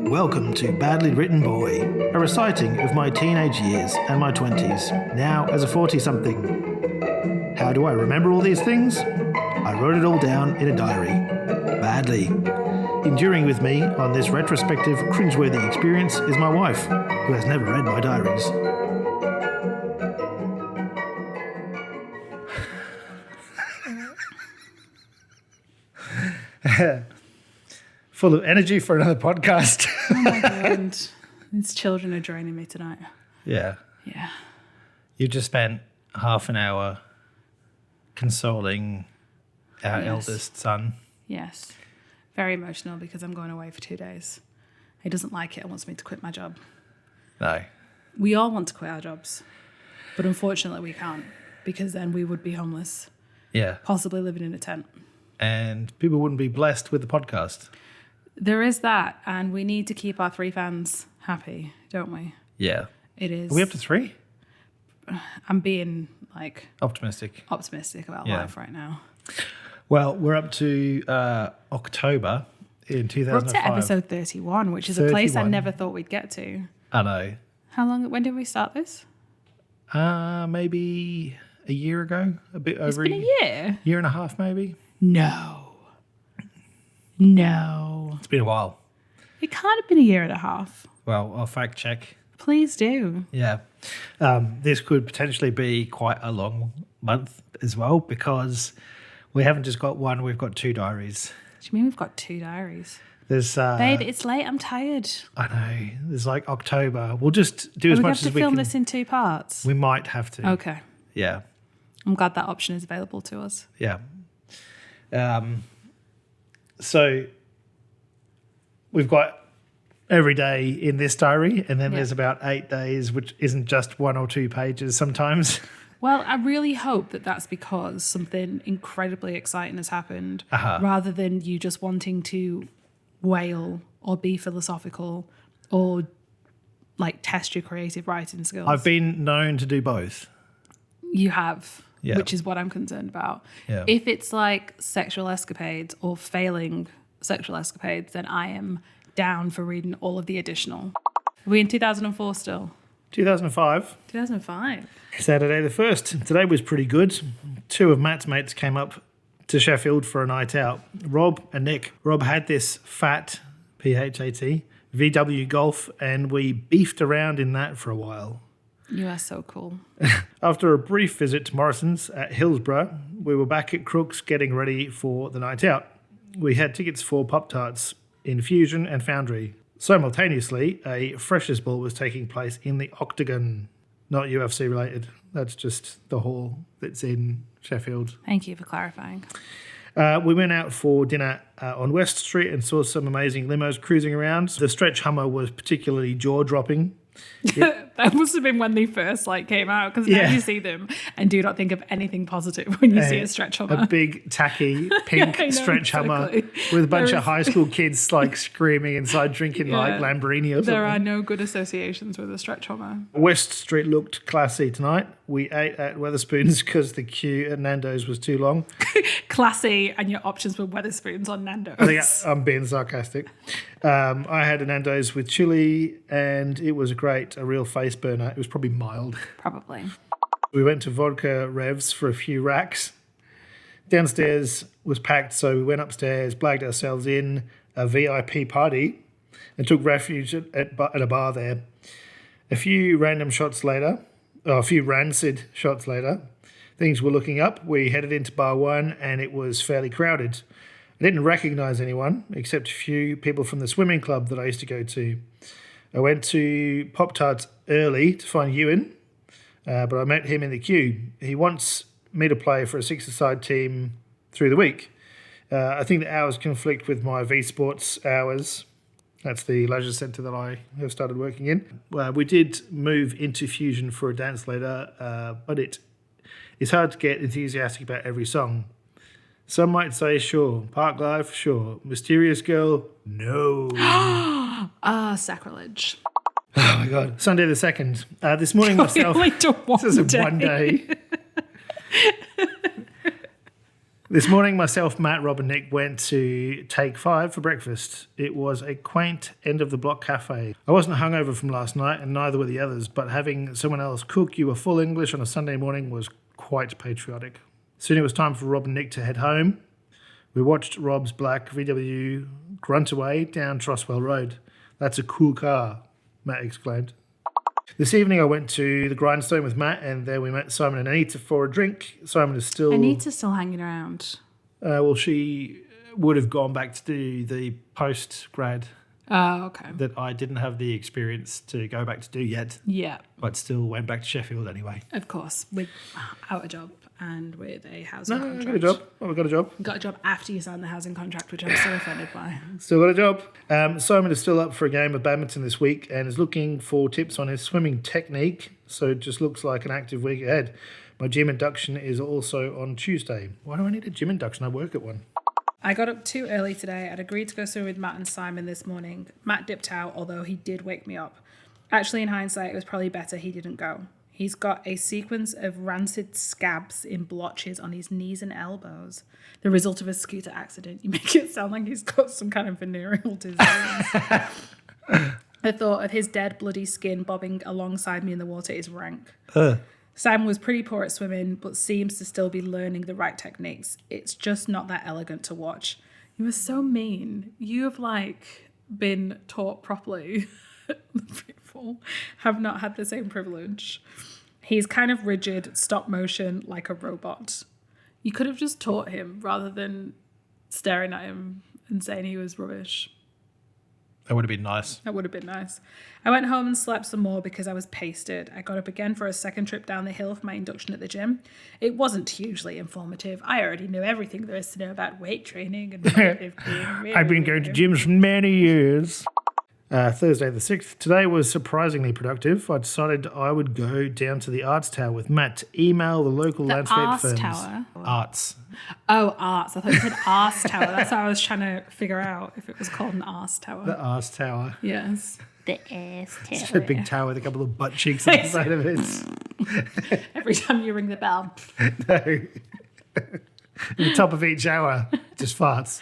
Welcome to Badly Written Boy, a reciting of my teenage years and my 20s, now as a 40-something. How do I remember all these things? I wrote it all down in a diary. Badly. Enduring with me on this retrospective, cringeworthy experience is my wife, who has never read my diaries. Full of energy for another podcast. Oh my God. These children are draining me tonight. Yeah. Yeah. You just spent half an hour consoling our eldest son. Yes. Very emotional because I'm going away for 2 days. He doesn't like it and wants me to quit my job. No. We all want to quit our jobs, but unfortunately we can't because then we would be homeless, Yeah. possibly living in a tent. And people wouldn't be blessed with the podcast. There is that, and we need to keep our 3 fans happy, don't we? Yeah. It is. Are we up to 3? I'm being Optimistic about Yeah. life right now. Well, we're up to October in 2005. We're up to episode 31, which is a place I 31. never thought we'd get to. I know. When did we start this? Maybe a year ago, a bit over. It's been a year. Year and a half, maybe. No. It's been a while. It can't have been a year and a half. Well, I'll fact check. Please do. Yeah. This could potentially be quite a long month as well because we haven't just got one, we've got 2 diaries. Do you mean we've got 2 diaries? There's Babe, it's late. I'm tired. I know. There's like October. We'll just do Are as we much have to as we film can. this in 2 parts? We might have to. Okay. Yeah. I'm glad that option is available to us. Yeah. So we've got every day in this diary, and then there's about 8 days, which isn't just 1 or 2 pages sometimes. Well, I really hope that that's because something incredibly exciting has happened rather than you just wanting to wail or be philosophical or like test your creative writing skills. I've been known to do both. You have, Yeah. which is what I'm concerned about. Yeah. If it's like sexual escapades or failing sexual escapades, then I am down for reading all of the additional. Are we in 2004 still? 2005. 2005. Saturday the 1st. Today was pretty good. 2 of Matt's mates came up to Sheffield for a night out. Rob and Nick. Rob had this fat, P-H-A-T, VW Golf, and we beefed around in that for a while. You are so cool. After a brief visit to Morrison's at Hillsborough, we were back at Crook's getting ready for the night out. We had tickets for Pop-Tarts in Fusion and Foundry. Simultaneously, a Freshers' Ball was taking place in the Octagon. Not UFC related. That's just the hall that's in Sheffield. Thank you for clarifying. We went out for dinner on West Street and saw some amazing limos cruising around. The stretch Hummer was particularly jaw-dropping. That must have been when they first came out because now you see them and do not think of anything positive when you see a stretch Hummer. A big, tacky, pink stretch Hummer with a bunch of high school kids screaming inside drinking like Lamborghini or something. There are no good associations with a stretch Hummer. West Street looked classy tonight. We ate at Wetherspoons because the queue at Nando's was too long. Classy, and your options were Wetherspoons on Nando's. I think I'm being sarcastic. I had a Nando's with chili and it was a real face burner. It was probably mild. Probably. We went to Vodka Revs for a few racks. Downstairs was packed, so we went upstairs, blagged ourselves in a VIP party and took refuge at a bar there. A few rancid shots later, things were looking up. We headed into bar 1 and it was fairly crowded. I didn't recognise anyone except a few people from the swimming club that I used to go to. I went to Pop-Tarts early to find Ewan, but I met him in the queue. He wants me to play for a 6-a-side team through the week. I think the hours conflict with my V Sports hours. That's the leisure centre that I have started working in. We did move into Fusion for a dance later, but it's hard to get enthusiastic about every song. Some might say, sure. Park Life, sure. Mysterious Girl, no. Sacrilege. Oh, my God. Sunday the 2nd. This morning myself... Only to one this is day. one day. This morning, myself, Matt, Rob and Nick went to Take 5 for breakfast. It was a quaint end-of-the-block cafe. I wasn't hungover from last night, and neither were the others, but having someone else cook you a full English on a Sunday morning was quite patriotic. Soon it was time for Rob and Nick to head home. We watched Rob's black VW grunt away down Troswell Road. "That's a cool car," Matt exclaimed. This evening I went to the Grindstone with Matt, and there we met Simon and Anita for a drink. Simon is still... Anita's still hanging around. Well, she would have gone back to do the post-grad Oh, okay. that I didn't have the experience to go back to do yet, Yeah, but still went back to Sheffield anyway. of course. Without a job and with a housing No, I contract. got a job. Oh, I got a job. Got a job after you signed the housing contract, which I'm still offended by. Still got a job. Simon is still up for a game of badminton this week and is looking for tips on his swimming technique, so it just looks like an active week ahead. My gym induction is also on Tuesday. Why do I need a gym induction? I work at one. I got up too early today. I'd agreed to go swim with Matt and Simon this morning. Matt dipped out, although he did wake me up. Actually, in hindsight, it was probably better he didn't go. He's got a sequence of rancid scabs in blotches on his knees and elbows. The result of a scooter accident. You make it sound like he's got some kind of venereal disease. The thought of his dead, bloody skin bobbing alongside me in the water is rank. Simon was pretty poor at swimming, but seems to still be learning the right techniques. It's just not that elegant to watch. You are so mean. You have, been taught properly. People have not had the same privilege. He's kind of rigid, stop motion, like a robot. You could have just taught him rather than staring at him and saying he was rubbish. That would have been nice. That would have been nice. I went home and slept some more because I was pasted. I got up again for a second trip down the hill for my induction at the gym. It wasn't hugely informative. I already knew everything there is to know about weight training and weightlifting. I've been going to gyms for many years. Thursday the 6th. Today was surprisingly productive. I decided I would go down to the Arts Tower with Matt to email the local landscape Arts firms. Tower? Arts. Oh, arts. I thought you said arse tower. That's what I was trying to figure out if it was called an arse tower. The Arts Tower. Yes. The arse tower. It's a big tower with a couple of butt cheeks on the side of it. Every time you ring the bell. No. The top of each hour just farts.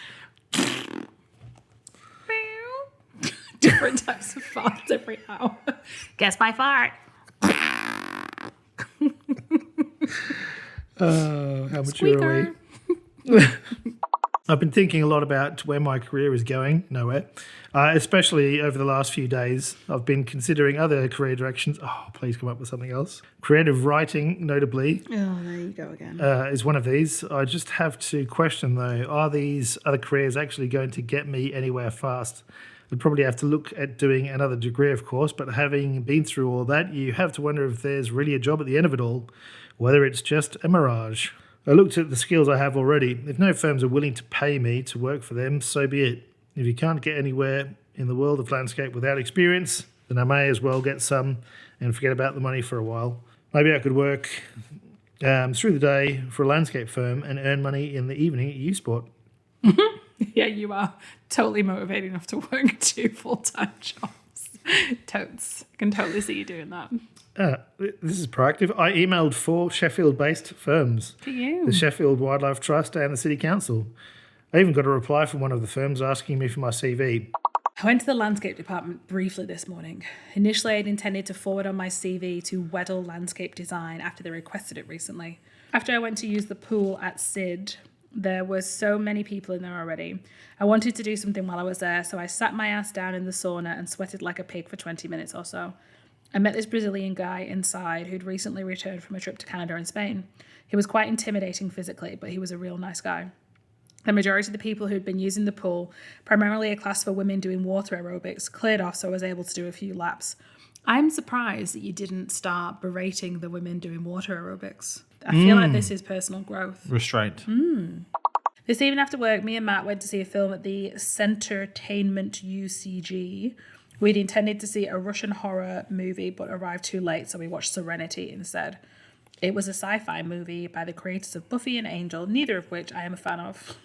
Different types of farts every hour. Guess my fart. Oh, how mature are we? I've been thinking a lot about where my career is going. Nowhere. Especially over the last few days. I've been considering other career directions. Oh, please come up with something else. Creative writing, notably. Oh, there you go again. Is one of these. I just have to question, though, are these other careers actually going to get me anywhere fast? I'd probably have to look at doing another degree, of course, but having been through all that, you have to wonder if there's really a job at the end of it all, whether it's just a mirage. I looked at the skills I have already. If no firms are willing to pay me to work for them, so be it. If you can't get anywhere in the world of landscape without experience, then I may as well get some and forget about the money for a while. Maybe I could work through the day for a landscape firm and earn money in the evening at U-Sport. Yeah, you are totally motivated enough to work 2 full-time jobs. Totes. I can totally see you doing that. This is proactive. I emailed 4 Sheffield-based firms. For you. The Sheffield Wildlife Trust and the City Council. I even got a reply from one of the firms asking me for my CV. I went to the landscape department briefly this morning. Initially, I'd intended to forward on my CV to Weddell Landscape Design after they requested it recently. After I went to use the pool at Sid, there were so many people in there already. I wanted to do something while I was there, so I sat my ass down in the sauna and sweated like a pig for 20 minutes or so. I met this Brazilian guy inside who'd recently returned from a trip to Canada and Spain. He was quite intimidating physically, but he was a real nice guy. The majority of the people who'd been using the pool, primarily a class for women doing water aerobics, cleared off, so I was able to do a few laps. I'm surprised that you didn't start berating the women doing water aerobics. I feel like this is personal growth. Restraint. This evening after work, me and Matt went to see a film at the Centertainment UCG. We'd intended to see a Russian horror movie, but arrived too late, so we watched Serenity instead. It was a sci-fi movie by the creators of Buffy and Angel, neither of which I am a fan of.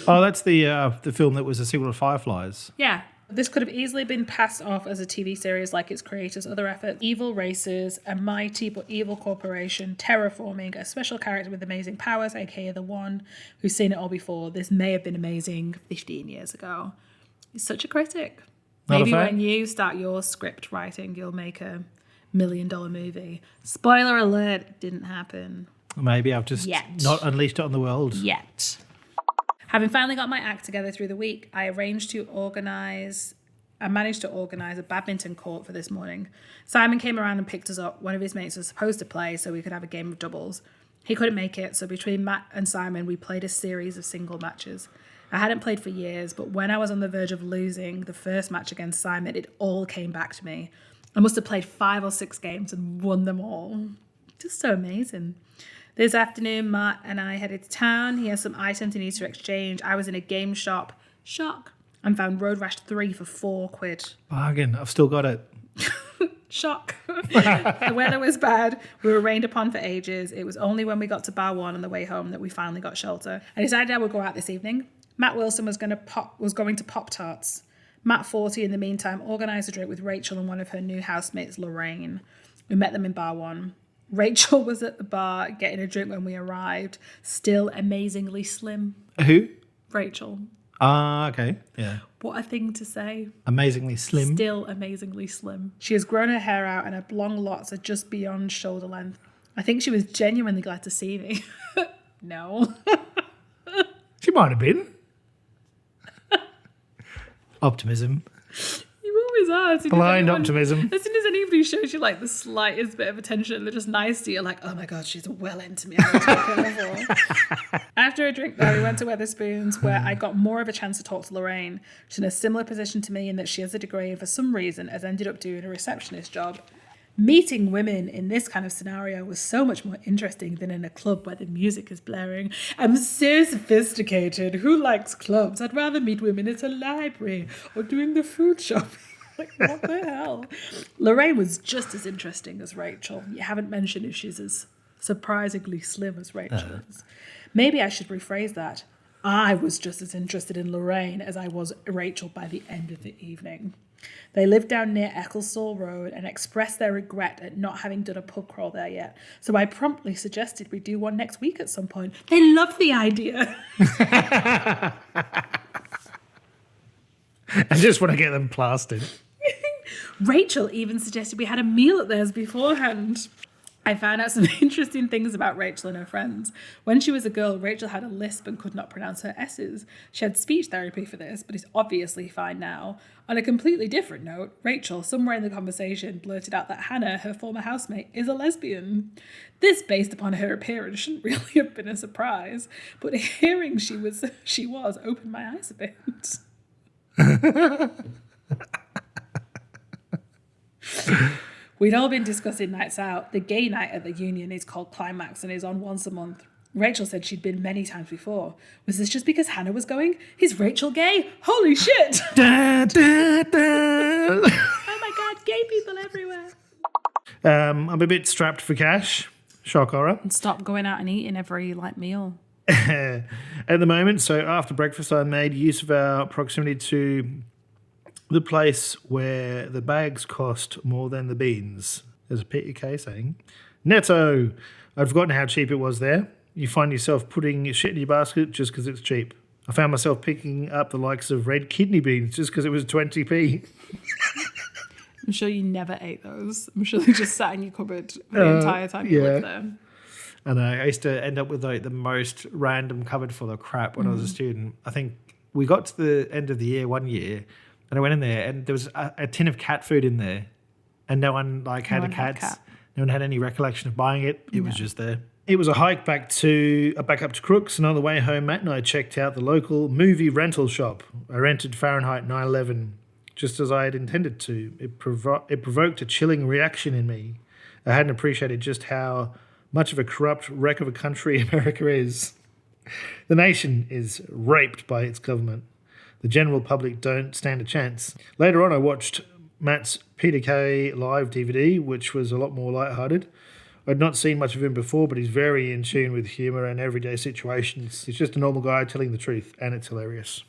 Oh, that's the film that was a sequel to Fireflies. Yeah, This could have easily been passed off as a TV series like its creators' other efforts. Evil races, a mighty but evil corporation, terraforming, a special character with amazing powers, aka the one who's seen it all before. This may have been amazing 15 years ago. He's such a critic. Maybe when you start your script writing, you'll make a $1 million movie. Spoiler alert, it didn't happen. Maybe I've just not unleashed it on the world. Yet. Having finally got my act together through the week, I managed to organise a badminton court for this morning. Simon came around and picked us up. One of his mates was supposed to play so we could have a game of doubles. He couldn't make it, so between Matt and Simon, we played a series of single matches. I hadn't played for years, but when I was on the verge of losing the first match against Simon, it all came back to me. I must have played 5 or 6 games and won them all. Just so amazing. This afternoon, Matt and I headed to town. He has some items he needs to exchange. I was in a game shop. Shock. And found Road Rash 3 for £4. Bargain. I've still got it. Shock. The weather was bad. We were rained upon for ages. It was only when we got to Bar 1 on the way home that we finally got shelter. I decided I would go out this evening. Matt Wilson was going to Pop-Tarts. Matt 40, in the meantime, organised a drink with Rachel and one of her new housemates, Lorraine. We met them in Bar 1. Rachel was at the bar getting a drink when we arrived, still amazingly slim. Who? Rachel. Ah, okay. Yeah. What a thing to say. Amazingly slim. Still amazingly slim. She has grown her hair out and her blonde locks are just beyond shoulder length. I think she was genuinely glad to see me. No. She might have been. Optimism. You always are. Blind optimism. As soon as anybody shows you like the slightest bit of attention, they're just nice to you. Like, oh my God, she's well into me. After a drink, though, we went to Wetherspoons, where I got more of a chance to talk to Lorraine. She's in a similar position to me in that she has a degree and for some reason has ended up doing a receptionist job. Meeting women in this kind of scenario was so much more interesting than in a club where the music is blaring. I'm so sophisticated. Who likes clubs? I'd rather meet women at a library or doing the food shopping. Like, what the hell? Lorraine was just as interesting as Rachel. You haven't mentioned if she's as surprisingly slim as Rachel is. Maybe I should rephrase that. I was just as interested in Lorraine as I was Rachel by the end of the evening. They lived down near Ecclesall Road and expressed their regret at not having done a pub crawl there yet. So I promptly suggested we do one next week at some point. They loved the idea. I just want to get them plastered. Rachel even suggested we had a meal at theirs beforehand. I found out some interesting things about Rachel and her friends. When she was a girl, Rachel had a lisp and could not pronounce her S's. She had speech therapy for this, but is obviously fine now. On a completely different note, Rachel, somewhere in the conversation, blurted out that Hannah, her former housemate, is a lesbian. This, based upon her appearance, shouldn't really have been a surprise, but hearing she was opened my eyes a bit. We'd all been discussing nights out. The gay night at the Union is called Climax and is on once a month. Rachel said she'd been many times before. Was this just because Hannah was going? Is Rachel gay? Holy shit! Da, da, da. Oh my God, gay people everywhere. I'm a bit strapped for cash. Shock horror. And stop going out and eating every meal. At the moment, so after breakfast, I made use of our proximity to the place where the bags cost more than the beans. There's a PK saying, Netto! I'd forgotten how cheap it was there. You find yourself putting shit in your basket just because it's cheap. I found myself picking up the likes of red kidney beans just because it was 20p. I'm sure you never ate those. I'm sure they just sat in your cupboard for the entire time you lived there. And I used to end up with the most random cupboard full of crap when I was a student. I think we got to the end of the year one year, and I went in there, and there was a tin of cat food in there, and no one had a cat. No one had any recollection of buying it. It was just there. It was a hike back up to Crooks, and on the way home, Matt and I checked out the local movie rental shop. I rented Fahrenheit 9/11, just as I had intended to. It provoked a chilling reaction in me. I hadn't appreciated just how much of a corrupt wreck of a country America is. The nation is raped by its government. The general public don't stand a chance. Later on, I watched Matt's Peter Kay live DVD, which was a lot more lighthearted. I'd not seen much of him before, but he's very in tune with humour and everyday situations. He's just a normal guy telling the truth, and it's hilarious.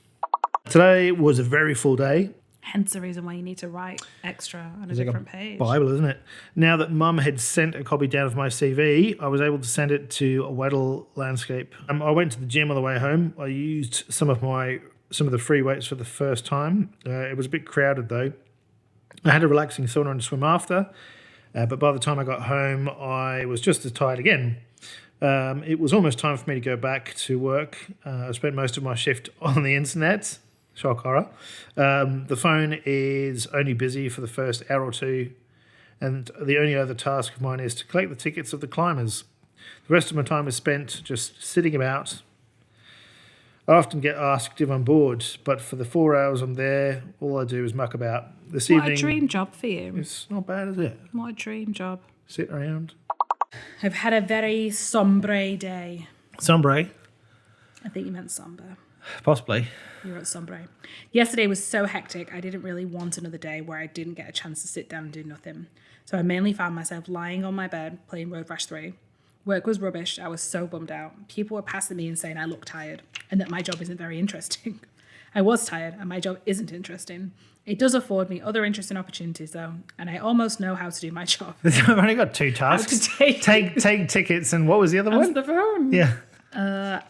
Today was a very full day. Hence the reason why you need to write extra on a different page. Bible, isn't it? Now that Mum had sent a copy down of my CV, I was able to send it to a Weddell Landscape. I went to the gym on the way home. I used some of the free weights for the first time. It was a bit crowded though. I had a relaxing sauna and swim after, but by the time I got home, I was just as tired again. It was almost time for me to go back to work. I spent most of my shift on the internet. Shock horror. The phone is only busy for the first hour or two, and the only other task of mine is to collect the tickets of the climbers. The rest of my time is spent just sitting about. I often get asked if I'm bored, but for the 4 hours I'm there, all I do is muck about. This evening, what a dream job for you. It's not bad, is it? What a dream job. Sit around. I've had a very sombre day. Sombre? I think you meant sombre. Possibly. You wrote sombre. Yesterday was so hectic, I didn't really want another day where I didn't get a chance to sit down and do nothing. So I mainly found myself lying on my bed playing Road Rash 3. Work was rubbish. I was so bummed out. People were passing me and saying I look tired and that my job isn't very interesting. I was tired and my job isn't interesting. It does afford me other interesting opportunities though, and I almost know how to do my job. I've only got 2 tasks. Take tickets, and what was the other one? Answer the phone. Yeah.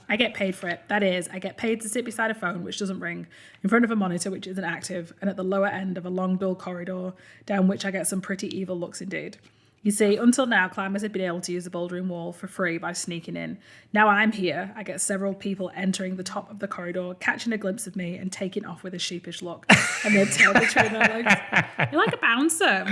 I get paid for it. That is, I get paid to sit beside a phone which doesn't ring, in front of a monitor which isn't active, and at the lower end of a long dull corridor down which I get some pretty evil looks indeed. You see, until now, climbers had been able to use the bouldering wall for free by sneaking in. Now I'm here, I get several people entering the top of the corridor, catching a glimpse of me and taking off with a sheepish look, and their tail between their legs. You're like a bouncer.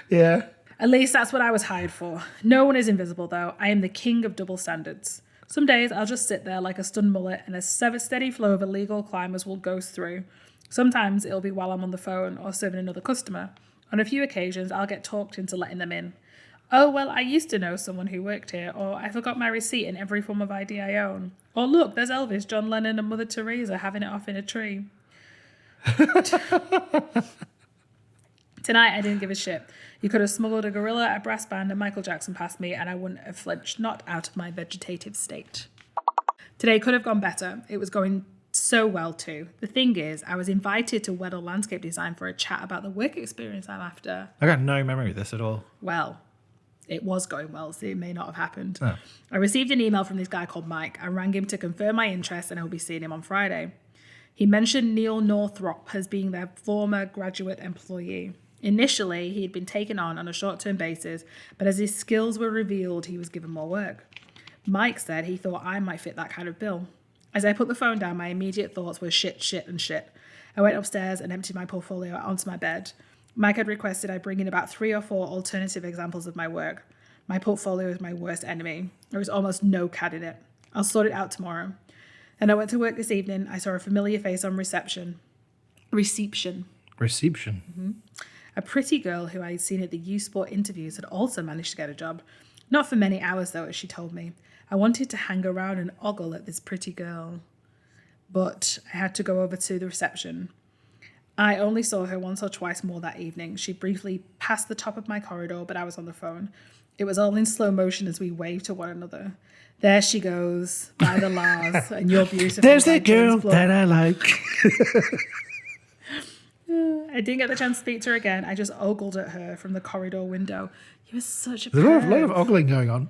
Yeah. At least that's what I was hired for. No one is invisible, though. I am the king of double standards. Some days I'll just sit there like a stunned mullet and a steady flow of illegal climbers will go through. Sometimes it'll be while I'm on the phone or serving another customer. On a few occasions, I'll get talked into letting them in. Oh, well, I used to know someone who worked here, or I forgot my receipt in every form of ID I own. Or look, there's Elvis, John Lennon and Mother Teresa having it off in a tree. Tonight, I didn't give a shit. You could have smuggled a gorilla, a brass band, and Michael Jackson past me, and I wouldn't have flinched, not out of my vegetative state. Today could have gone better. It was going so well, too. The thing is, I was invited to Weddell Landscape Design for a chat about the work experience I'm after. I got no memory of this at all. Well, it was going well, so it may not have happened. Oh. I received an email from this guy called Mike. I rang him to confirm my interest, and I'll be seeing him on Friday. He mentioned Neil Northrop as being their former graduate employee. Initially, he had been taken on a short-term basis, but as his skills were revealed, he was given more work. Mike said he thought I might fit that kind of bill. As I put the phone down, my immediate thoughts were shit, and shit. I went upstairs and emptied my portfolio onto my bed. Mike had requested I bring in about 3 or 4 alternative examples of my work. My portfolio is my worst enemy. There is almost no CAD in it. I'll sort it out tomorrow. And I went to work this evening. I saw a familiar face on reception. Mm-hmm. A pretty girl who I had seen at the U Sport interviews had also managed to get a job. Not for many hours, though, as she told me. I wanted to hang around and ogle at this pretty girl, but I had to go over to the reception. I only saw her once or twice more that evening. She briefly passed the top of my corridor, but I was on the phone. It was all in slow motion as we waved to one another. There she goes, by the Lars, and you're beautiful. There's that girl that I like. I didn't get the chance to speak to her again. I just ogled at her from the corridor window. You were such a There's a lot of ogling going on.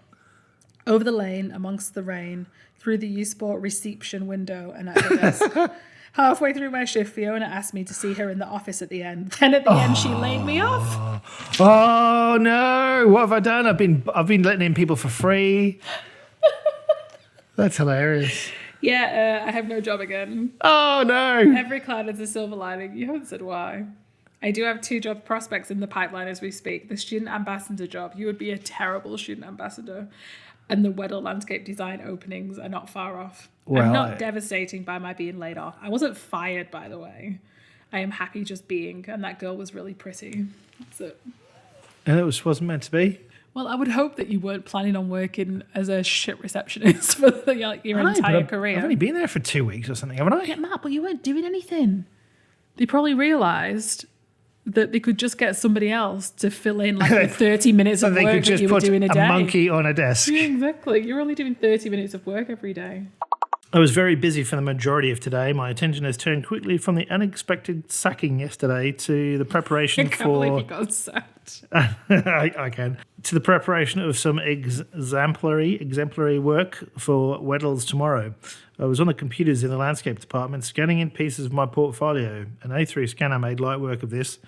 Over the lane, amongst the rain, through the U Sport reception window and at her desk. Halfway through my shift, Fiona asked me to see her in the office at the end. Then at the end, she laid me off. Oh no! What have I done? I've been letting in people for free. That's hilarious. Yeah, I have no job again. Oh no! Every cloud has a silver lining. You haven't said why. I do have 2 job prospects in the pipeline as we speak. The student ambassador job. You would be a terrible student ambassador. And the Weddell Landscape Design openings are not far off. Well, I'm not devastating by my being laid off. I wasn't fired, by the way. I am happy just being, and that girl was really pretty. That's it. And it wasn't meant to be? Well, I would hope that you weren't planning on working as a shit receptionist for your entire career. I've only been there for 2 weeks or something, haven't I? Yeah, Matt, but you weren't doing anything. They probably realised that they could just get somebody else to fill in like the 30 minutes of work that you were doing a day. A monkey on a desk. Yeah, exactly. You're only doing 30 minutes of work every day. I was very busy for the majority of today. My attention has turned quickly from the unexpected sacking yesterday to the preparation I can't believe you got sacked. I can. To the preparation of some exemplary work for Weddell's tomorrow. I was on the computers in the landscape department scanning in pieces of my portfolio. An A3 scanner made light work of this.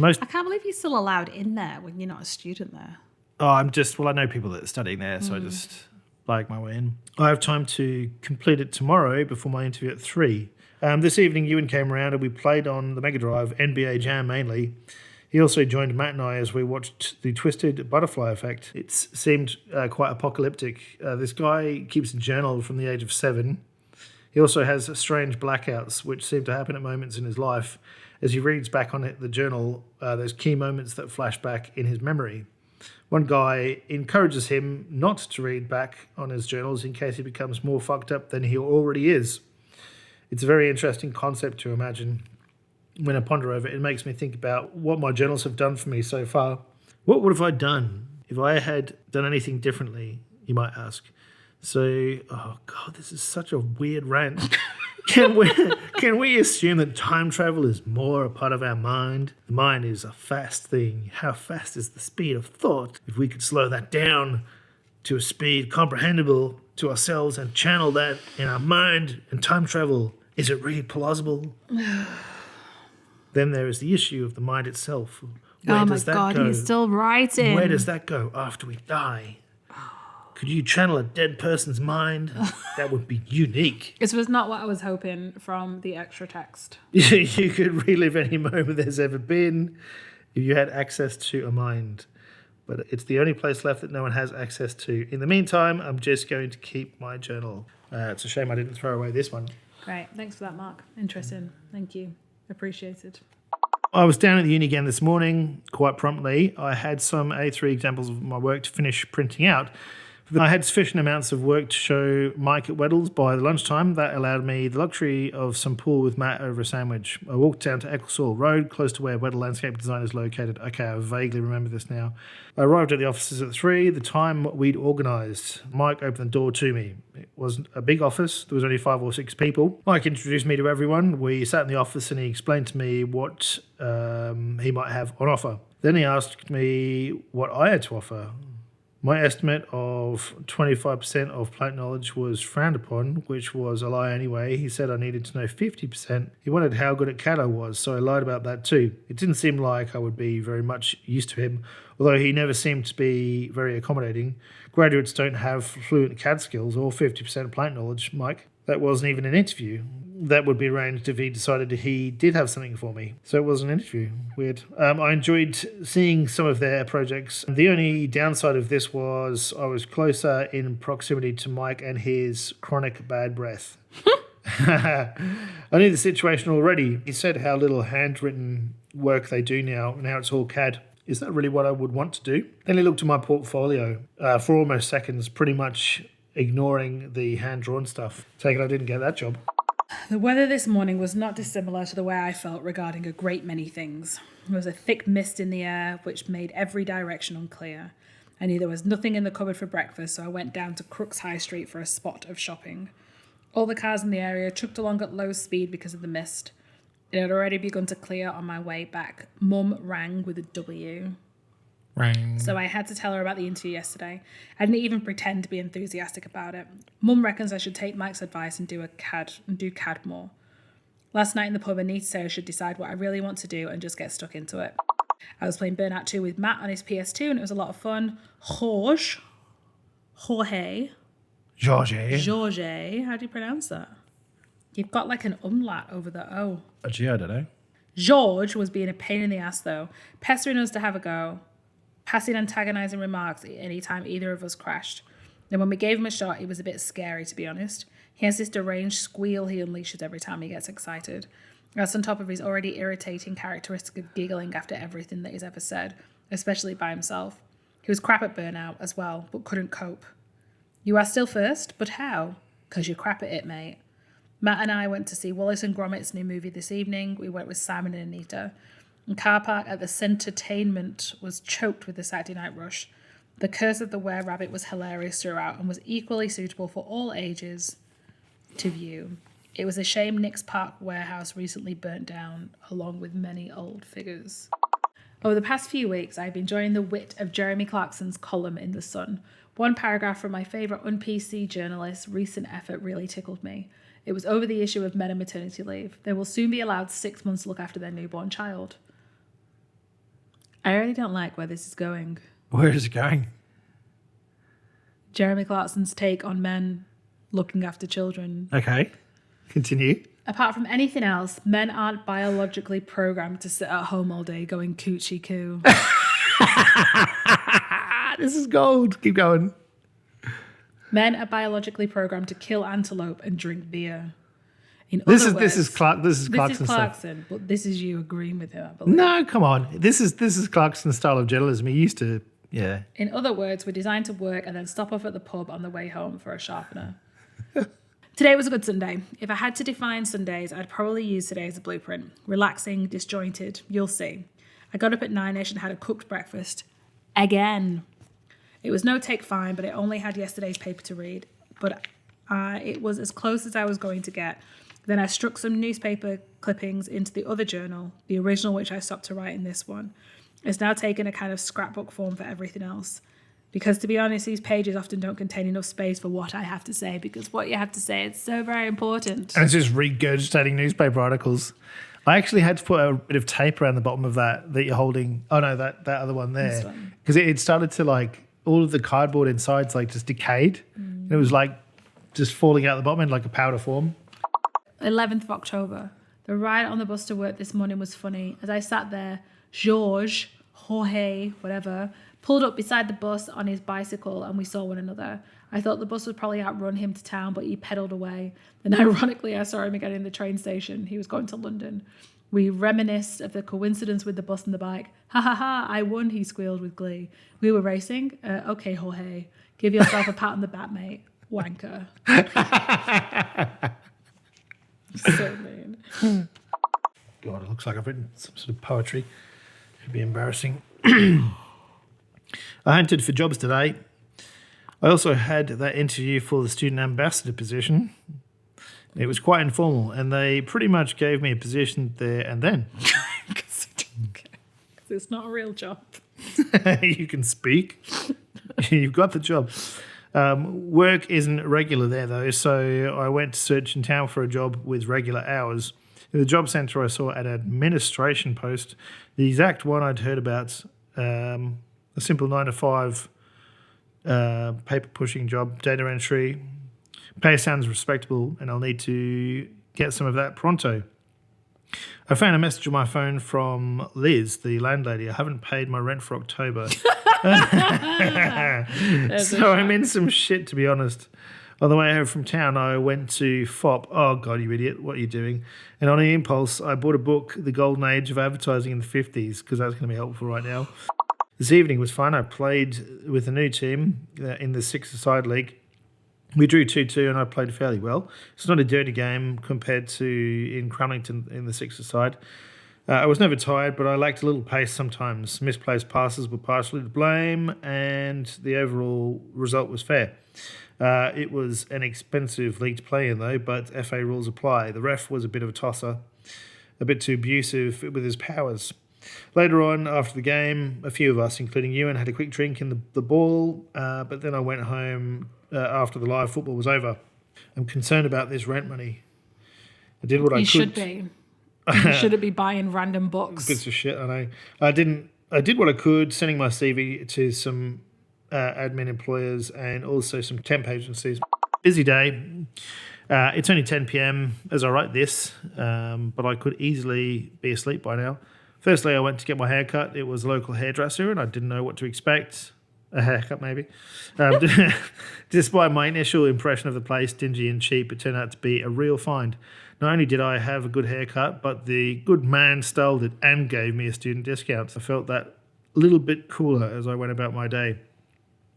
I can't believe you're still allowed in there when you're not a student there. I know people that are studying there, so I just blag my way in. I have time to complete it tomorrow before my interview at 3. This evening, Ewan came around and we played on the Mega Drive, NBA Jam mainly. He also joined Matt and I as we watched the Twisted Butterfly Effect. It seemed quite apocalyptic. This guy keeps a journal from the age of 7. He also has strange blackouts, which seem to happen at moments in his life. As he reads back on the journal, there's key moments that flash back in his memory. One guy encourages him not to read back on his journals in case he becomes more fucked up than he already is. It's a very interesting concept to imagine. When I ponder over it, it makes me think about what my journals have done for me so far. What would have I done if I had done anything differently, you might ask? So, oh God, this is such a weird rant. Can we assume that time travel is more a part of our mind? The mind is a fast thing. How fast is the speed of thought? If we could slow that down to a speed comprehensible to ourselves and channel that in our mind and time travel, is it really plausible? Then there is the issue of the mind itself. Where does that go? He's still writing. Where does that go after we die? Could you channel a dead person's mind? That would be unique. This was not what I was hoping from the extra text. You could relive any moment there's ever been if you had access to a mind. But it's the only place left that no one has access to. In the meantime, I'm just going to keep my journal. It's a shame I didn't throw away this one. Great. Thanks for that, Mark. Interesting. Thank you. Appreciated. I was down at the uni again this morning, quite promptly. I had some A3 examples of my work to finish printing out. I had sufficient amounts of work to show Mike at Weddell's by lunchtime. That allowed me the luxury of some pool with Matt over a sandwich. I walked down to Ecclesall Road, close to where Weddell Landscape Design is located. Okay, I vaguely remember this now. I arrived at the offices at 3, the time we'd organised. Mike opened the door to me. It wasn't a big office. There was only 5 or 6 people. Mike introduced me to everyone. We sat in the office and he explained to me what he might have on offer. Then he asked me what I had to offer. My estimate of 25% of plant knowledge was frowned upon, which was a lie anyway. He said I needed to know 50%. He wanted how good at CAD I was, so I lied about that too. It didn't seem like I would be very much used to him, although he never seemed to be very accommodating. Graduates don't have fluent CAD skills or 50% plant knowledge, Mike. That wasn't even an interview. That would be arranged if he decided he did have something for me. So it was an interview. Weird. I enjoyed seeing some of their projects. The only downside of this was I was closer in proximity to Mike and his chronic bad breath. I knew the situation already. He said how little handwritten work they do now and how it's all CAD. Is that really what I would want to do? Then he looked at my portfolio for almost seconds, pretty much ignoring the hand-drawn stuff. Take it I didn't get that job. The weather this morning was not dissimilar to the way I felt regarding a great many things. There was a thick mist in the air, which made every direction unclear. I knew there was nothing in the cupboard for breakfast, so I went down to Crooks High Street for a spot of shopping. All the cars in the area chugged along at low speed because of the mist. It had already begun to clear on my way back. Mum rang with a W. Rang. So I had to tell her about the interview yesterday. I didn't even pretend to be enthusiastic about it. Mum reckons I should take Mike's advice and do CAD more. Last night in the pub, Anita said I should decide what I really want to do and just get stuck into it. I was playing Burnout 2 with Matt on his PS2 and it was a lot of fun. Jorge. How do you pronounce that? You've got like an umlaut over the O. Gee, I don't know. George was being a pain in the ass though, pestering us to have a go, passing antagonising remarks any time either of us crashed. And when we gave him a shot, it was a bit scary, to be honest. He has this deranged squeal he unleashes every time he gets excited. That's on top of his already irritating characteristic of giggling after everything that he's ever said, especially by himself. He was crap at Burnout as well, but couldn't cope. You are still first, but how? 'Cause you're crap at it, mate. Matt and I went to see Wallace and Gromit's new movie this evening. We went with Simon and Anita. The car park at the Centertainment was choked with the Saturday night rush. The Curse of the Were-Rabbit was hilarious throughout and was equally suitable for all ages. to view. It was a shame Nick's Park warehouse recently burnt down, along with many old figures. Over the past few weeks, I've been enjoying the wit of Jeremy Clarkson's column in The Sun. One paragraph from my favourite un-PC journalist's recent effort really tickled me. It was over the issue of men on maternity leave. They will soon be allowed 6 months to look after their newborn child. I really don't like where this is going. Where is it going? Jeremy Clarkson's take on men looking after children. Okay, continue. Apart from anything else, men aren't biologically programmed to sit at home all day going coochie coo. This is gold. Keep going. Men are biologically programmed to kill antelope and drink beer. This is Clarkson's Clarkson, but this is you agreeing with him, I believe. No, come on. This is Clarkson's style of journalism. He used to, yeah. In other words, we're designed to work and then stop off at the pub on the way home for a sharpener. Today was a good Sunday. If I had to define Sundays, I'd probably use today as a blueprint. Relaxing, disjointed, you'll see. I got up at 9ish and had a cooked breakfast. Again. It was no take fine, but I only had yesterday's paper to read. But it was as close as I was going to get. Then I struck some newspaper clippings into the other journal, the original which I stopped to write in this one. It's now taken a kind of scrapbook form for everything else. Because to be honest, these pages often don't contain enough space for what I have to say, because what you have to say is so very important. And it's just regurgitating newspaper articles. I actually had to put a bit of tape around the bottom of that you're holding. Oh no, that other one there. Because it started to like, all of the cardboard inside's like just decayed. And it was like just falling out the bottom in like a powder form. 11th of October. The ride on the bus to work this morning was funny. As I sat there, Jorge, whatever, pulled up beside the bus on his bicycle and we saw one another. I thought the bus would probably outrun him to town, but he pedalled away. Then ironically, I saw him again in the train station. He was going to London. We reminisced of the coincidence with the bus and the bike. Ha ha ha, I won, he squealed with glee. We were racing? Okay, Jorge. Give yourself a pat on the back, mate. Wanker. So mean. God, it looks like I've written some sort of poetry. It'd be embarrassing. I hunted for jobs today. I also had that interview for the student ambassador position. It was quite informal, and they pretty much gave me a position there and then. Because it's not a real job. You can speak. You've got the job. Work isn't regular there, though, so I went to search in town for a job with regular hours. In the job centre, I saw an administration post, the exact one I'd heard about, a simple 9 to 5 paper pushing job, data entry. Pay sounds respectable, and I'll need to get some of that pronto. I found a message on my phone from Liz, the landlady. I haven't paid my rent for October. So I'm in some shit, to be honest. On the way home from town, I went to FOP. Oh, God, you idiot. What are you doing? And on an impulse, I bought a book, The Golden Age of Advertising in the 50s, because that's going to be helpful right now. This evening was fun. I played with a new team in the 6-a-side league. We drew 2-2 and I played fairly well. It's not a dirty game compared to in Crullington in the 6-a-side. I was never tired, but I lacked a little pace sometimes. Misplaced passes were partially to blame, and the overall result was fair. It was an expensive league to play in, though, but FA rules apply. The ref was a bit of a tosser, a bit too abusive with his powers. Later on, after the game, a few of us, including Ewan, had a quick drink in the ball, but then I went home after the live football was over. I'm concerned about this rent money. I did what I could. You should be. You shouldn't be buying random books. Bits of shit, I know. I did what I could, sending my CV to some admin employers and also some temp agencies. Busy day. It's only 10 p.m. as I write this, but I could easily be asleep by now. Firstly, I went to get my hair cut. It was a local hairdresser, and I didn't know what to expect. A haircut, maybe. Despite my initial impression of the place, dingy and cheap, it turned out to be a real find. Not only did I have a good haircut, but the good man styled it and gave me a student discount. I felt that little bit cooler as I went about my day.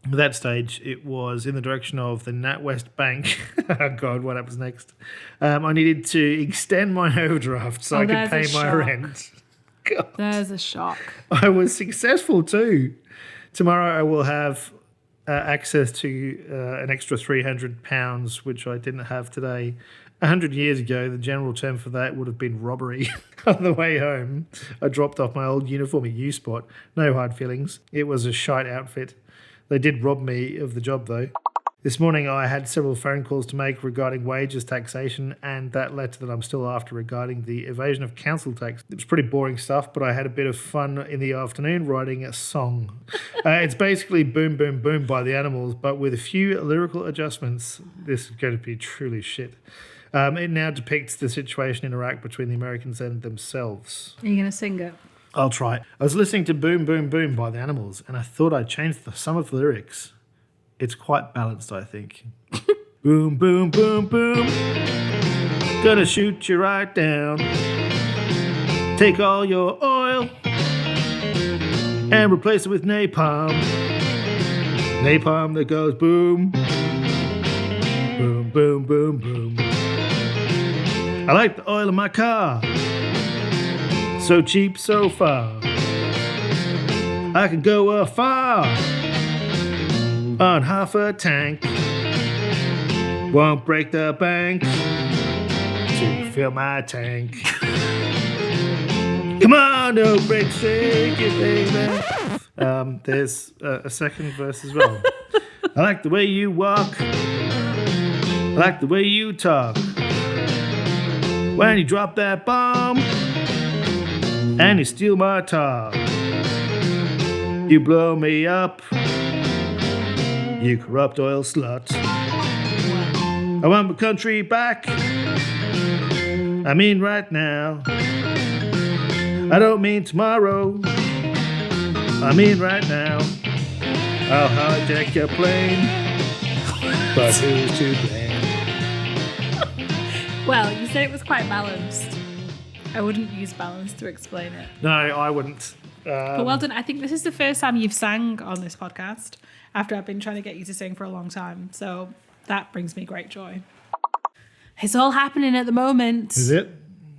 At that stage, it was in the direction of the NatWest Bank. Oh, God, what happens next? I needed to extend my overdraft so I could pay my rent. God. There's a shock. I was successful too. Tomorrow I will have access to an extra £300, which I didn't have today. 100 years ago, the general term for that would have been robbery. On the way home, I dropped off my old uniform at U-Spot. No hard feelings. It was a shite outfit. They did rob me of the job, though. This morning, I had several phone calls to make regarding wages, taxation, and that letter that I'm still after regarding the evasion of council tax. It was pretty boring stuff, but I had a bit of fun in the afternoon writing a song. It's basically Boom Boom Boom by the Animals, but with a few lyrical adjustments. This is going to be truly shit. It now depicts the situation in Iraq between the Americans and themselves. Are you going to sing it? I'll try. I was listening to Boom Boom Boom by the Animals, and I thought I'd change some of the lyrics. It's quite balanced, I think. Boom, boom, boom, boom. Gonna shoot you right down. Take all your oil and replace it with napalm. Napalm that goes boom. Boom, boom, boom, boom. I like the oil in my car. So cheap, so far. I can go afar on half a tank. Won't break the bank to fill my tank. Come on, no break, shake it, baby. There's a second verse as well. I like the way you walk. I like the way you talk. When you drop that bomb and you steal my top, you blow me up, you corrupt oil slut. I want my country back, I mean right now. I don't mean tomorrow, I mean right now. I'll hijack your plane, but who's to blame? Well, you said it was quite balanced. I wouldn't use balance to explain it. No, I wouldn't. But well done. I think this is the first time you've sang on this podcast after I've been trying to get you to sing for a long time. So that brings me great joy. It's all happening at the moment. Is it?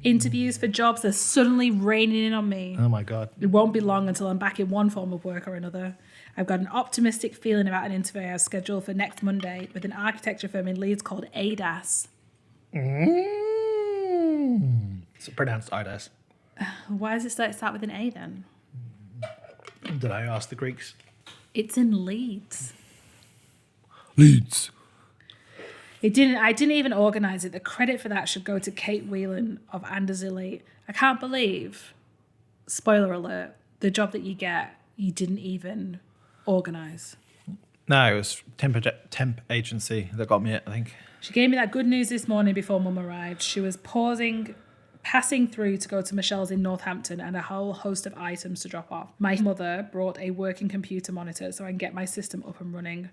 Interviews for jobs are suddenly raining in on me. Oh my God. It won't be long until I'm back in one form of work or another. I've got an optimistic feeling about an interview I have scheduled for next Monday with an architecture firm in Leeds called ADAS. It's pronounced Idas. Why does it start with an A then? Did I ask the Greeks? It's in Leeds. Leeds. I didn't even organise it. The credit for that should go to Kate Whelan of Andersilley. I can't believe, spoiler alert, the job that you get, you didn't even organise. No, it was temp agency that got me it, I think. She gave me that good news this morning before Mum arrived. She was passing through to go to Michelle's in Northampton and a whole host of items to drop off. My mother brought a working computer monitor so I can get my system up and running.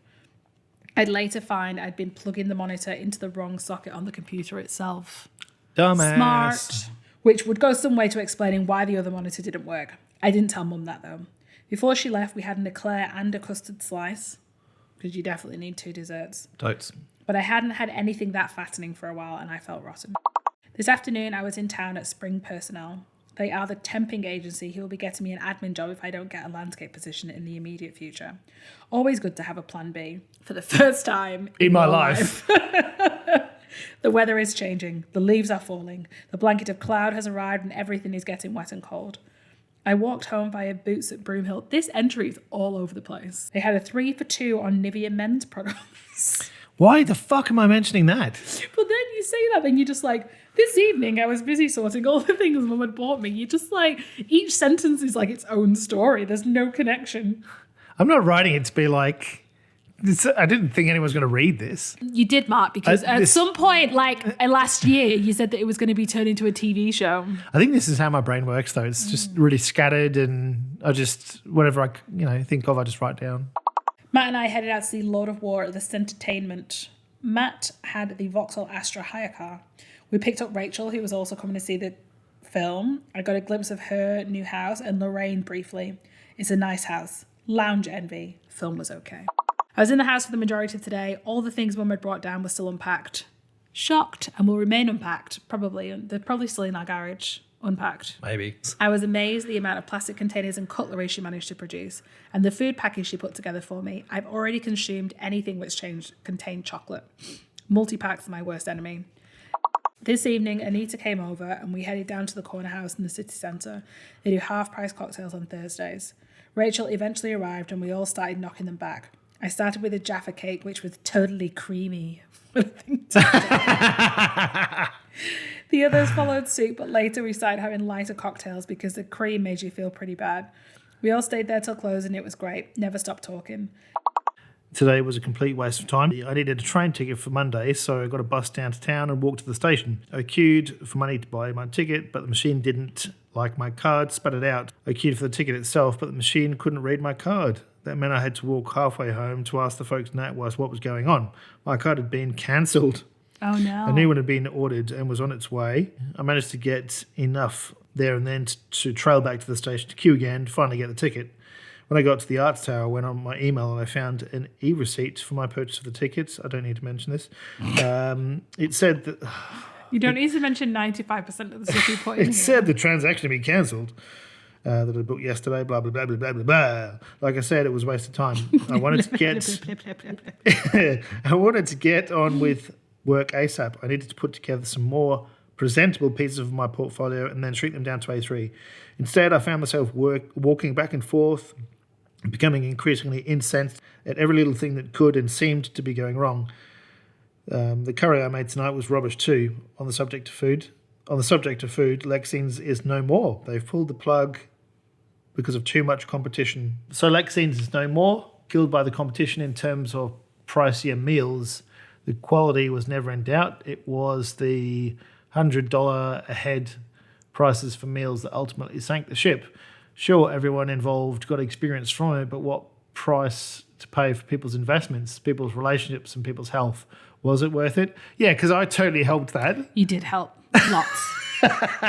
I'd later find I'd been plugging the monitor into the wrong socket on the computer itself. Dumbass. Smart. Which would go some way to explaining why the other monitor didn't work. I didn't tell Mum that though. Before she left, we had an eclair and a custard slice, because you definitely need 2 desserts. Totes. But I hadn't had anything that fattening for a while and I felt rotten. This afternoon, I was in town at Spring Personnel. They are the temping agency who will be getting me an admin job if I don't get a landscape position in the immediate future. Always good to have a plan B. For the first time In my life. The weather is changing. The leaves are falling. The blanket of cloud has arrived and everything is getting wet and cold. I walked home via Boots at Broomhill. This entry is all over the place. They had a 3 for 2 on Nivea men's products. Why the fuck am I mentioning that? But then you say that, then you're just like, this evening I was busy sorting all the things Mum had bought me. You just like, each sentence is like its own story. There's no connection. I'm not writing it to be like, I didn't think anyone was going to read this. You did, Mark, because at some point, like last year, you said that it was going to be turned into a TV show. I think this is how my brain works, though. It's just really scattered, and I just, whatever I think of, I just write down. Matt and I headed out to see Lord of War at the Centertainment. Matt had the Vauxhall Astra hire car. We picked up Rachel, who was also coming to see the film. I got a glimpse of her new house and Lorraine briefly. It's a nice house. Lounge envy. Film was okay. I was in the house for the majority of today. All the things Mum had brought down were still unpacked. Shocked and will remain unpacked, probably. They're probably still in our garage unpacked. Maybe. I was amazed at the amount of plastic containers and cutlery she managed to produce, and the food package she put together for me. I've already consumed anything which contained chocolate. Multi-packs are my worst enemy. This evening, Anita came over and we headed down to the corner house in the city centre. They do half-price cocktails on Thursdays. Rachel eventually arrived and we all started knocking them back. I started with a Jaffa cake, which was totally creamy. The others followed suit, but later we started having lighter cocktails because the cream made you feel pretty bad. We all stayed there till close and it was great. Never stopped talking. Today was a complete waste of time. I needed a train ticket for Monday, so I got a bus down to town and walked to the station. I queued for money to buy my ticket, but the machine didn't like my card, spat it out. I queued for the ticket itself, but the machine couldn't read my card. That meant I had to walk halfway home to ask the folks in NatWest what was going on. My card had been cancelled. Oh no. A new one had been ordered and was on its way. I managed to get enough there and then to trail back to the station to queue again to finally get the ticket. When I got to the Arts Tower, I went on my email and I found an e-receipt for my purchase of the tickets. I don't need to mention this. It said that... You don't need to mention 95% of the stuff you put in It said the transaction had been cancelled. That I booked yesterday, blah, blah, blah, blah, blah, blah, blah. Like I said, it was a waste of time. I wanted to get on with work ASAP. I needed to put together some more presentable pieces of my portfolio and then shrink them down to A3. Instead, I found myself walking back and forth, becoming increasingly incensed at every little thing that could and seemed to be going wrong. The curry I made tonight was rubbish too. On the subject of food, Lexine's is no more. They've pulled the plug because of too much competition. So Lexine's is no more, killed by the competition in terms of pricier meals. The quality was never in doubt. It was the $100 a head prices for meals that ultimately sank the ship. Sure, everyone involved got experience from it, but what price to pay for people's investments, people's relationships and people's health? Was it worth it? Yeah, because I totally helped that. You did help. Lots.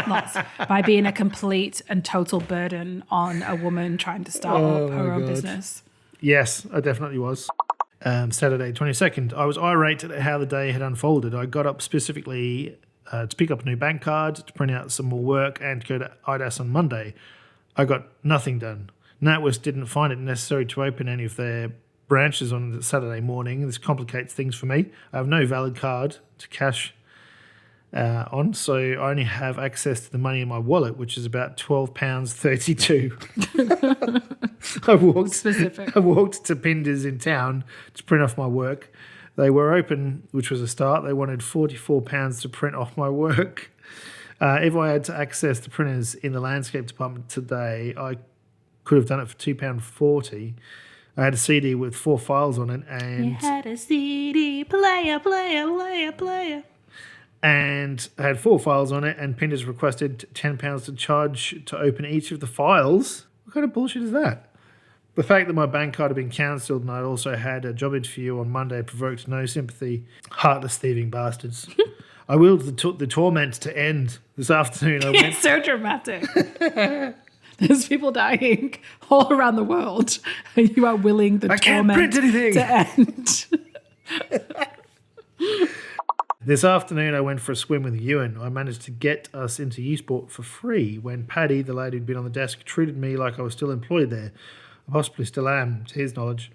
Lots. By being a complete and total burden on a woman trying to start up her own business. Yes, I definitely was. Saturday, 22nd, I was irate at how the day had unfolded. I got up specifically to pick up a new bank card, to print out some more work, and to go to IDAS on Monday. I got nothing done. NatWest didn't find it necessary to open any of their branches on Saturday morning. This complicates things for me. I have no valid card to cash on, so I only have access to the money in my wallet, which is about £12.32. I walked to Pinder's in town to print off my work. They were open, which was a start. They wanted £44 to print off my work. If I had to access the printers in the landscape department today, I could have done it for £2.40. I had a CD with 4 files on it, and You had a CD player. And I had 4 files on it, and Pinter's requested £10 to charge to open each of the files. What kind of bullshit is that? The fact that my bank card had been cancelled and I also had a job interview on Monday provoked no sympathy. Heartless thieving bastards. I willed the torment to end. This afternoon I went... It's so dramatic. There's people dying all around the world, and you are willing the torment to end. This afternoon I went for a swim with Ewan. I managed to get us into U-Sport for free when Paddy, the lady who'd been on the desk, treated me like I was still employed there. I possibly still am, to his knowledge.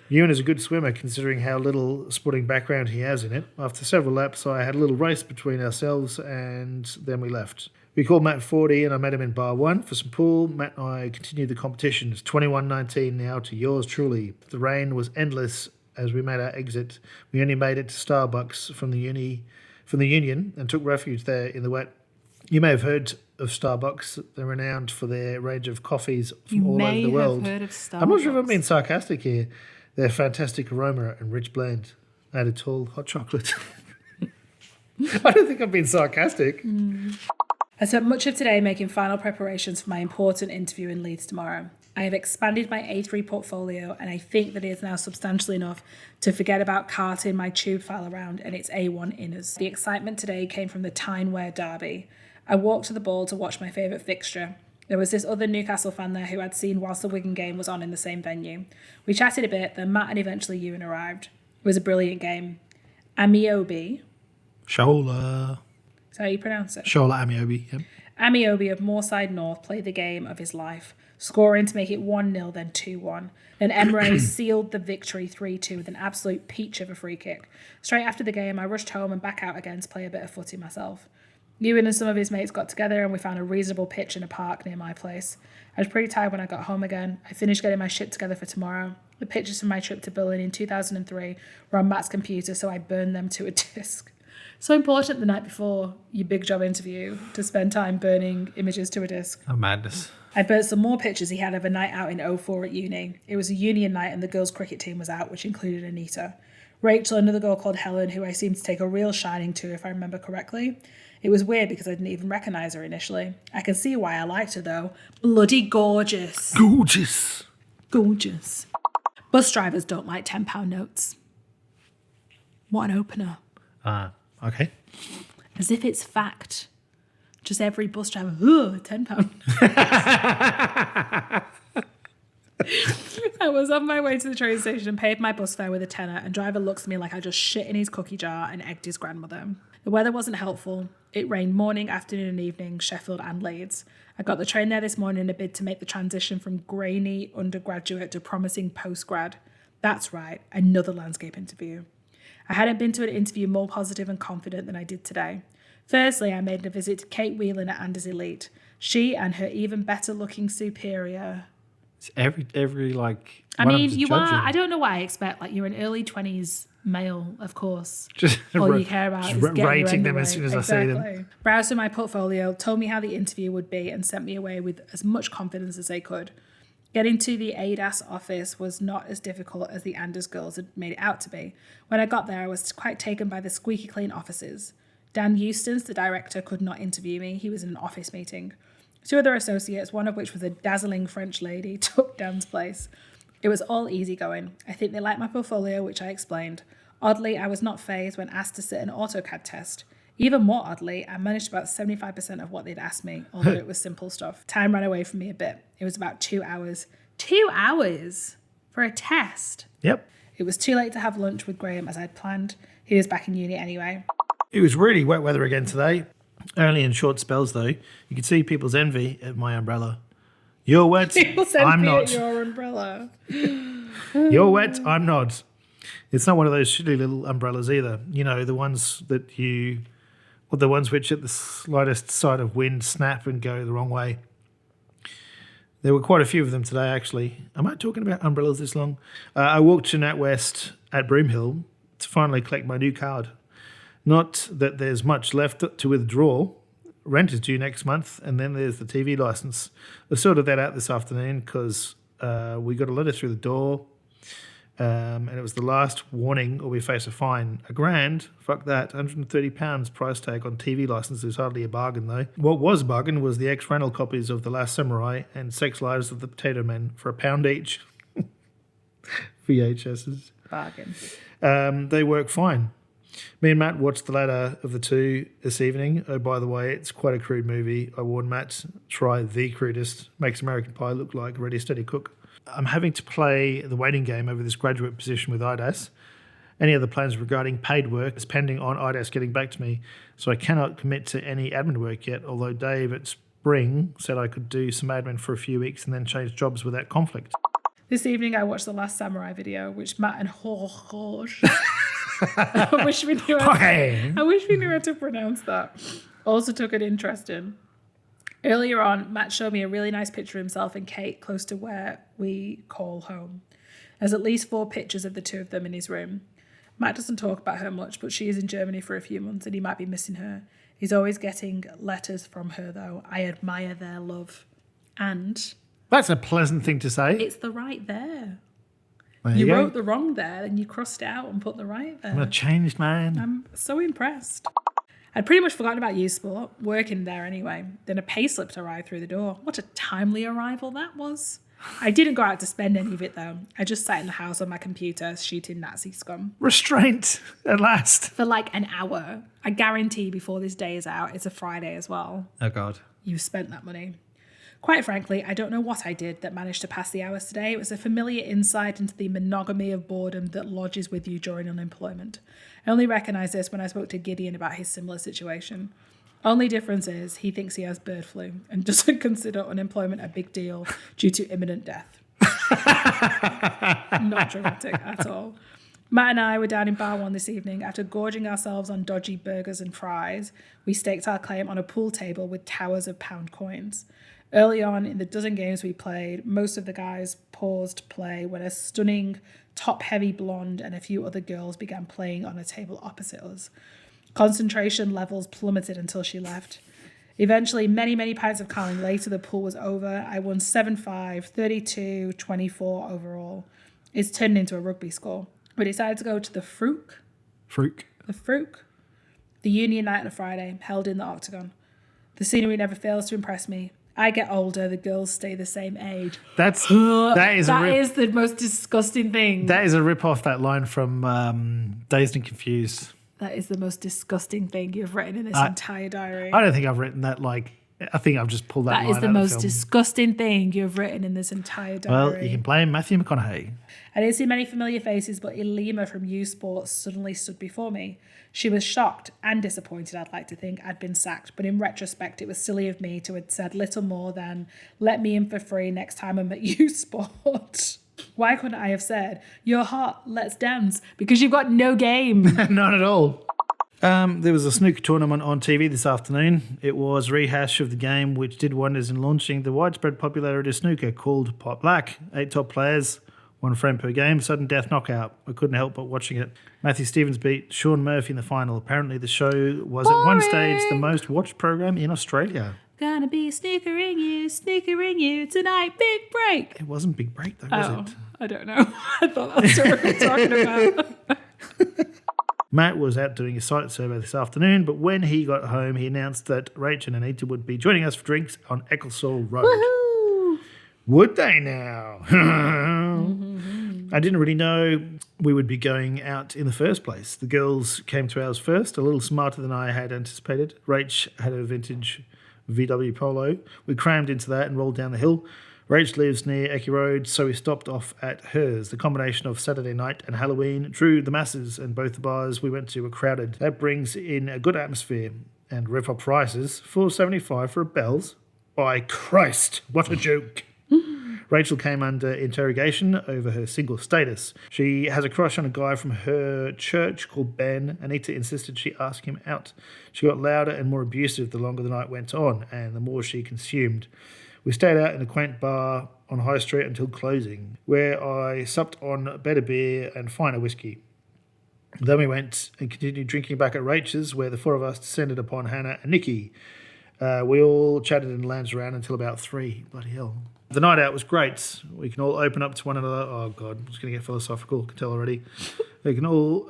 Ewan is a good swimmer considering how little sporting background he has in it. After several laps I had a little race between ourselves and then we left. We called Matt 40 and I met him in bar 1 for some pool. Matt and I continued the competition. It's 21-19 now to yours truly. The rain was endless as we made our exit. We only made it to Starbucks from the Union and took refuge there in the wet. You may have heard of Starbucks. They're renowned for their range of coffees from all over the world. You may have heard of Starbucks. I'm not sure if I'm being sarcastic here. Their fantastic aroma and rich blend. Added tall hot chocolate. I don't think I'm being sarcastic. I spent much of today making final preparations for my important interview in Leeds tomorrow. I have expanded my A3 portfolio and I think that it is now substantial enough to forget about carting my tube file around and its A1 inners. The excitement today came from the Tyneware derby. I walked to the ball to watch my favourite fixture. There was this other Newcastle fan there who I'd seen whilst the Wigan game was on in the same venue. We chatted a bit, then Matt and eventually Ewan arrived. It was a brilliant game. Amiobi. Shola. Is that how you pronounce it? Shola Amiobi, yep. Amiobi of Moorside North played the game of his life, scoring to make it 1-0, then 2-1. Then Emre sealed the victory 3-2 with an absolute peach of a free kick. Straight after the game, I rushed home and back out again to play a bit of footy myself. Ewan and some of his mates got together and we found a reasonable pitch in a park near my place. I was pretty tired when I got home again. I finished getting my shit together for tomorrow. The pictures from my trip to Berlin in 2003 were on Matt's computer, so I burned them to a disk. So important the night before your big job interview to spend time burning images to a disk. Oh, madness. I burnt some more pictures he had of a night out in 04 at uni. It was a union night and the girls' cricket team was out, which included Anita. Rachel, another girl called Helen, who I seemed to take a real shining to, if I remember correctly. It was weird because I didn't even recognise her initially. I can see why I liked her though. Bloody gorgeous. Gorgeous. Gorgeous. Bus drivers don't like £10 notes. What an opener. Okay. As if it's fact. Just every bus driver, £10. I was on my way to the train station and paid my bus fare with a tenner, and driver looks at me like I just shit in his cookie jar and egged his grandmother. The weather wasn't helpful. It rained morning, afternoon and evening, Sheffield and Leeds. I got the train there this morning in a bid to make the transition from grainy undergraduate to promising postgrad. That's right, another landscape interview. I hadn't been to an interview more positive and confident than I did today. Firstly, I made a visit to Kate Whelan at Anders Elite. She and her even better looking superior. It's every like. I one of mean, them's you judging. are. I don't know why I expect. Like, you're an early 20s male, of course. Just All you care about is getting your rating end them away. as soon as I see them. Exactly. Browsed through my portfolio, told me how the interview would be, and sent me away with as much confidence as they could. Getting to the ADAS office was not as difficult as the Anders girls had made it out to be. When I got there, I was quite taken by the squeaky clean offices. Dan Eustons, the director, could not interview me. He was in an office meeting. Two other associates, one of which was a dazzling French lady, took Dan's place. It was all easygoing. I think they liked my portfolio, which I explained. Oddly, I was not fazed when asked to sit an AutoCAD test. Even more oddly, I managed about 75% of what they'd asked me, although it was simple stuff. Time ran away from me a bit. It was about 2 hours. 2 hours for a test? Yep. It was too late to have lunch with Graham as I'd planned. He was back in uni anyway. It was really wet weather again today. Only in short spells, though. You could see people's envy at my umbrella. You're wet, People send I'm me not. at your umbrella. You're wet, I'm not. It's not one of those shitty little umbrellas either. You know, the ones the ones which at the slightest sign of wind snap and go the wrong way. There were quite a few of them today, actually. Am I talking about umbrellas this long? I walked to NatWest at Broomhill to finally collect my new card. Not that there's much left to withdraw. Rent is due next month, and then there's the TV license. I sorted that out this afternoon because we got a letter through the door, and it was the last warning or we face a fine. £1,000, fuck that, £130 price tag on TV license is hardly a bargain though. What was a bargain was the ex-rental copies of The Last Samurai and Sex Lives of the Potato Men for £1 each. VHSs. Bargain. They work fine. Me and Matt watched the latter of the two this evening. Oh, by the way, it's quite a crude movie. I warned Matt, try the crudest. Makes American Pie look like Ready Steady Cook. I'm having to play the waiting game over this graduate position with IDAS. Any other plans regarding paid work is pending on IDAS getting back to me, so I cannot commit to any admin work yet, although Dave at Spring said I could do some admin for a few weeks and then change jobs without conflict. This evening I watched the Last Samurai video, which Matt and I wish we knew how to pronounce that. Also took an interest in. Earlier on, Matt showed me a really nice picture of himself and Kate close to where we call home. There's at least 4 pictures of the two of them in his room. Matt doesn't talk about her much, but she is in Germany for a few months and he might be missing her. He's always getting letters from her, though. I admire their love. And That's a pleasant thing to say. it's the right there. There You go. wrote the wrong there, and you crossed it out and put the right there. I'm a changed man. I'm so impressed. I'd pretty much forgotten about youth sport, working there anyway. Then a payslip arrived through the door. What a timely arrival that was. I didn't go out to spend any of it though. I just sat in the house on my computer shooting Nazi scum. Restraint, at last. For like an hour. I guarantee before this day is out, it's a Friday as well. Oh, God. You've spent that money. Quite frankly, I don't know what I did that managed to pass the hours today. It was a familiar insight into the monogamy of boredom that lodges with you during unemployment. I only recognised this when I spoke to Gideon about his similar situation. Only difference is he thinks he has bird flu and doesn't consider unemployment a big deal due to imminent death. Not dramatic at all. Matt and I were down in Bar 1 this evening. After gorging ourselves on dodgy burgers and fries, we staked our claim on a pool table with towers of pound coins. Early on in the dozen games we played, most of the guys paused play when a stunning, top-heavy blonde and a few other girls began playing on a table opposite us. Concentration levels plummeted until she left. Eventually, many, many pints of Carling later, the pool was over. I won 7-5, 32, 24 overall. It's turned into a rugby score. We decided to go to the Fruc. The Union night on a Friday, held in the Octagon. The scenery never fails to impress me. I get older, the girls stay the same age. That is the most disgusting thing. That is a rip off that line from Dazed and Confused. That is the most disgusting thing you've written in this entire diary. I don't think I've written that. I think I've just pulled that line out of the film. That is the most film. disgusting thing you've written in this entire diary. Well, you can blame Matthew McConaughey. I didn't see many familiar faces, but Elima from U Sports suddenly stood before me. She was shocked and disappointed, I'd like to think, I'd been sacked. But in retrospect, it was silly of me to have said little more than, let me in for free next time I'm at U Sport. Why couldn't I have said, you're hot, let's dance? Because you've got no game. Not at all. There was a snooker tournament on TV this afternoon. It was a rehash of the game which did wonders in launching the widespread popularity of snooker called Pot Black. 8 top players, 1 frame per game, sudden death knockout. I couldn't help but watching it. Matthew Stevens beat Sean Murphy in the final. Apparently the show was at one stage the most watched program in Australia. Gonna be snookering you tonight, big break. It wasn't Big Break though, was it? I don't know. I thought that's what we were talking about. Matt was out doing a site survey this afternoon, but when he got home, he announced that Rach and Anita would be joining us for drinks on Ecclesall Road. Woohoo! Would they now? I didn't really know we would be going out in the first place. The girls came to ours first, a little smarter than I had anticipated. Rach had a vintage VW Polo. We crammed into that and rolled down the hill. Rach lives near Ecky Road, so we stopped off at hers. The combination of Saturday night and Halloween drew the masses, and both the bars we went to were crowded. That brings in a good atmosphere and rip-up prices. $4.75 for a Bell's. By Christ, what a joke. Rachel came under interrogation over her single status. She has a crush on a guy from her church called Ben. Anita insisted she ask him out. She got louder and more abusive the longer the night went on, and the more she consumed. We stayed out in a quaint bar on High Street until closing, where I supped on better beer and finer whiskey. Then we went and continued drinking back at Rachel's, where the 4 of us descended upon Hannah and Nikki. We all chatted and lounged around until about 3. Bloody hell. The night out was great. We can all open up to one another. Oh, God, I'm just going to get philosophical. I can tell already. We can all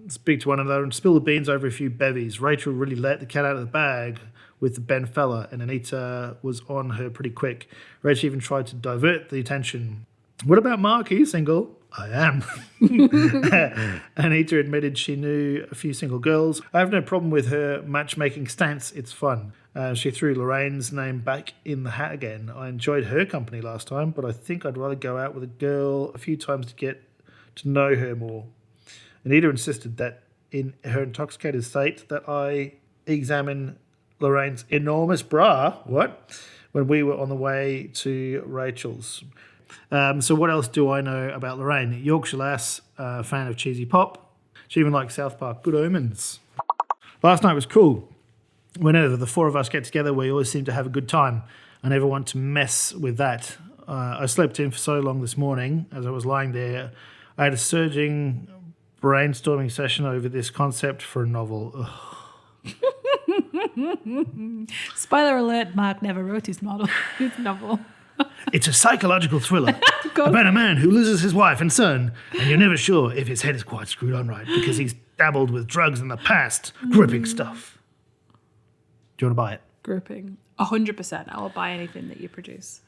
speak to one another and spill the beans over a few bevies. Rachel really let the cat out of the bag with the Ben fella, and Anita was on her pretty quick. Rachel even tried to divert the attention. What about Mark? Are you single? I am. Anita admitted she knew a few single girls. I have no problem with her matchmaking stance. It's fun. She threw Lorraine's name back in the hat again. I enjoyed her company last time, but I think I'd rather go out with a girl a few times to get to know her more. Anita insisted that in her intoxicated state that I examine Lorraine's enormous bra, when we were on the way to Rachel's. So what else do I know about Lorraine? Yorkshire lass, fan of cheesy pop. She even likes South Park. Good omens. Last night was cool. Whenever the 4 of us get together, we always seem to have a good time. I never want to mess with that. I slept in for so long this morning as I was lying there. I had a surging brainstorming session over this concept for a novel. Spoiler alert, Mark never wrote his novel. It's a psychological thriller about a man who loses his wife and son, and you're never sure if his head is quite screwed on right because he's dabbled with drugs in the past. Gripping stuff. Do you want to buy it? Gripping. 100%. I will buy anything that you produce.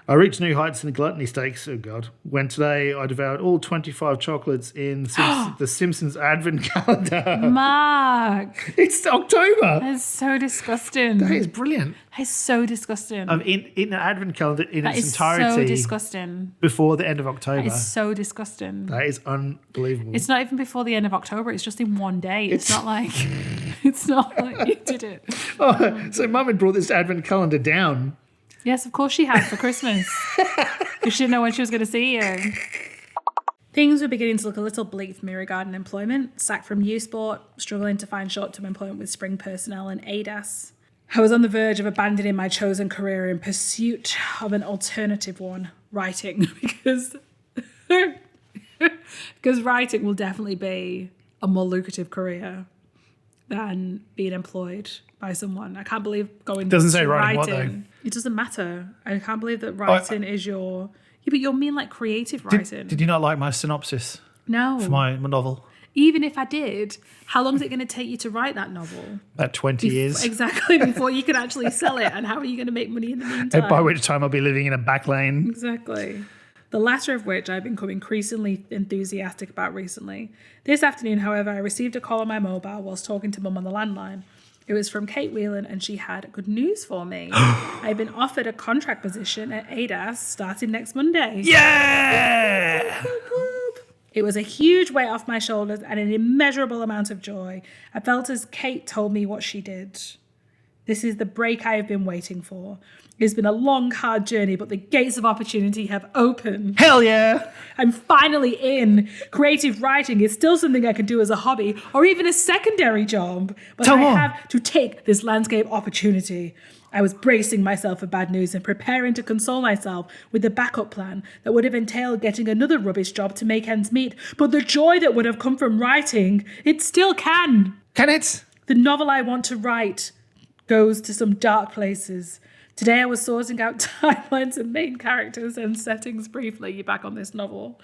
I reached new heights in the gluttony stakes. Oh, God. When today I devoured all 25 chocolates in the Simpsons Advent calendar. Mark, It's October. that's so disgusting. That is brilliant. That's so disgusting. I've eaten an Advent calendar in That its is entirety so disgusting. before the end of October. That is so disgusting. That is unbelievable. It's not even before the end of October. It's just in one day. It's not like it's not like you did it. Oh, so Mum had brought this Advent calendar down. Yes, of course she had for Christmas. Because she didn't know when she was going to see you. Things were beginning to look a little bleak for me regarding employment. Sacked from U Sport, struggling to find short-term employment with Spring personnel and ADAS. I was on the verge of abandoning my chosen career in pursuit of an alternative one, writing, because writing will definitely be a more lucrative career than being employed by someone. I can't believe going Doesn't to say writing what, though? It doesn't matter. I can't believe that writing is your... Yeah, but you'll mean like creative writing. Did you not like my synopsis No. for my novel? Even if I did, how long is it going to take you to write that novel? About 20 years. Exactly, before you can actually sell it. And how are you going to make money in the meantime? By which time I'll be living in a back lane. Exactly. The latter of which I've become increasingly enthusiastic about recently. This afternoon, however, I received a call on my mobile whilst talking to Mum on the landline. It was from Kate Whelan, and she had good news for me. I've been offered a contract position at ADAS starting next Monday. Yeah! It was a huge weight off my shoulders and an immeasurable amount of joy. I felt as Kate told me what she did. This is the break I have been waiting for. It's been a long, hard journey, but the gates of opportunity have opened. Hell yeah! I'm finally in. Creative writing is still something I can do as a hobby or even a secondary job, but Tell I more. have to take this landscape opportunity. I was bracing myself for bad news and preparing to console myself with the backup plan that would have entailed getting another rubbish job to make ends meet, but the joy that would have come from writing, it still can. Can it? The novel I want to write goes to some dark places. Today I was sorting out timelines and main characters and settings briefly. You're back on this novel.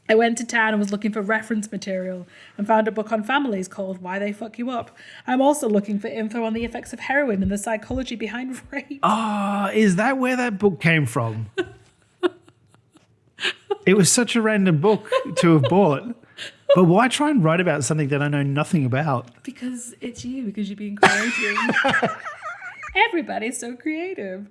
I went to town and was looking for reference material and found a book on families called Why They Fuck You Up. I'm also looking for info on the effects of heroin and the psychology behind rape. Ah, is that where that book came from? It was such a random book to have bought. But why try and write about something that I know nothing about? Because it's you, because you're being creative. Everybody's so creative.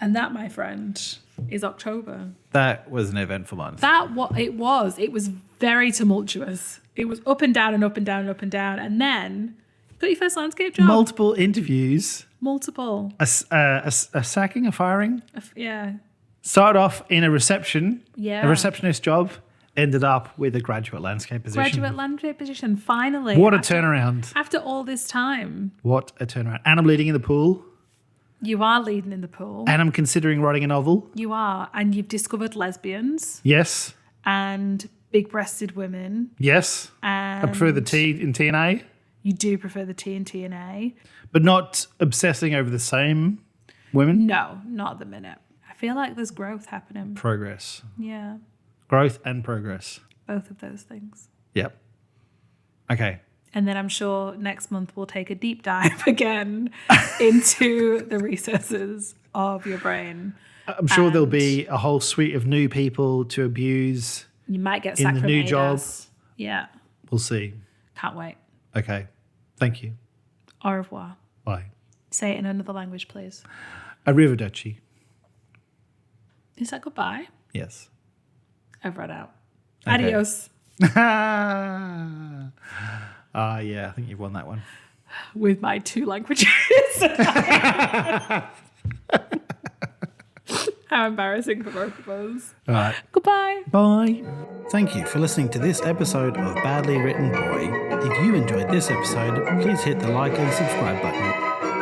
And that, my friend, is October. That was an eventful month. That what it was. It was very tumultuous. It was up and down and up and down and up and down. And then got your first landscape job. Multiple interviews. Multiple. A sacking, a firing. Yeah. Started off in a reception. Yeah. A receptionist job. Ended up with a graduate landscape position. Graduate landscape position. Finally. What a turnaround. After all this time. What a turnaround. And I'm leading in the pool. You are leading in the pool. And I'm considering writing a novel. You are. And you've discovered lesbians Yes. and big-breasted women. Yes. And I prefer the T in TNA. You do prefer the T and TNA. But not obsessing over the same women. No, not at the minute. I feel like there's growth happening. Progress. Yeah. Growth and progress. Both of those things. Yep. Okay. And then I'm sure next month we'll take a deep dive again into the recesses of your brain. I'm sure there'll be a whole suite of new people to abuse. You might get In sacked the from new ADAS. job. Yeah. We'll see. Can't wait. Okay. Thank you. Au revoir. Bye. Say it in another language, please. Arrivederci. Is that goodbye? Yes. I've run out. Okay. Adios. Yeah, I think you've won that one. With my 2 languages. How embarrassing for both of us. All right. Goodbye. Bye. Thank you for listening to this episode of Badly Written Boy. If you enjoyed this episode, please hit the like and subscribe button.